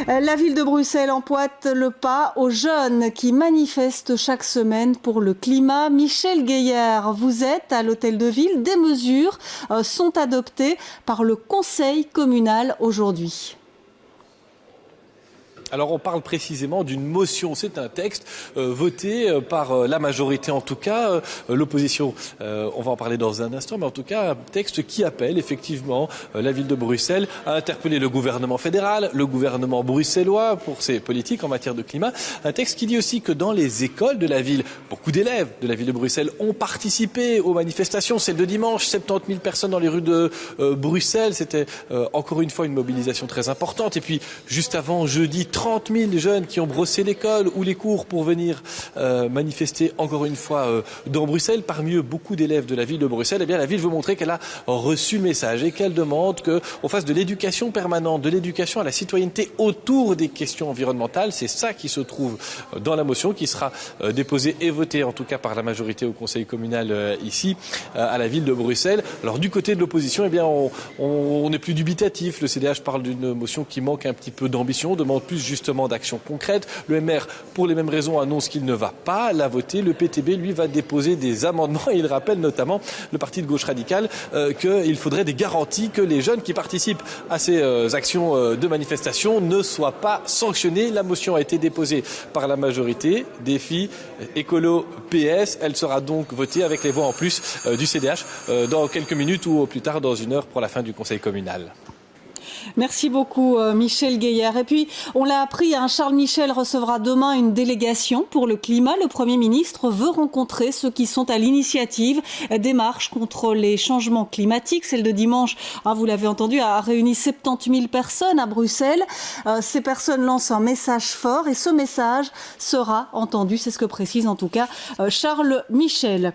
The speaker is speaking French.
La ville de Bruxelles emboîte le pas aux jeunes qui manifestent chaque semaine pour le climat. Michel Gueillard, vous êtes à l'hôtel de ville. Des mesures sont adoptées par le conseil communal aujourd'hui. Alors on parle précisément d'une motion, c'est un texte voté par la majorité en tout cas, l'opposition, on va en parler dans un instant, mais en tout cas un texte qui appelle effectivement la ville de Bruxelles à interpeller le gouvernement fédéral, le gouvernement bruxellois pour ses politiques en matière de climat. Un texte qui dit aussi que dans les écoles de la ville, beaucoup d'élèves de la ville de Bruxelles ont participé aux manifestations. Celle de dimanche, 70 000 personnes dans les rues de Bruxelles, c'était encore une fois une mobilisation très importante. Et puis juste avant jeudi, 30 000 jeunes qui ont brossé l'école ou les cours pour venir manifester encore une fois dans Bruxelles. Parmi eux, beaucoup d'élèves de la ville de Bruxelles. Eh bien, la ville veut montrer qu'elle a reçu le message et qu'elle demande qu'on fasse de l'éducation permanente, de l'éducation à la citoyenneté autour des questions environnementales. C'est ça qui se trouve dans la motion qui sera déposée et votée en tout cas par la majorité au conseil communal ici à la ville de Bruxelles. Alors du côté de l'opposition, eh bien, on est plus dubitatif. Le CDH parle d'une motion qui manque un petit peu d'ambition, demande plus justement d'actions concrètes. Le MR, pour les mêmes raisons, annonce qu'il ne va pas la voter. Le PTB, lui, va déposer des amendements et il rappelle notamment, le parti de gauche radicale, qu'il faudrait des garanties que les jeunes qui participent à ces actions de manifestation ne soient pas sanctionnés. La motion a été déposée par la majorité, Défi, Écolo, PS. Elle sera donc votée avec les voix en plus du CDH dans quelques minutes ou au plus tard dans une heure pour la fin du conseil communal. Merci beaucoup Michel Gueillard. Et puis on l'a appris, Charles Michel recevra demain une délégation pour le climat. Le Premier ministre veut rencontrer ceux qui sont à l'initiative des marches contre les changements climatiques. Celle de dimanche, vous l'avez entendu, a réuni 70 000 personnes à Bruxelles. Ces personnes lancent un message fort et ce message sera entendu, c'est ce que précise en tout cas Charles Michel.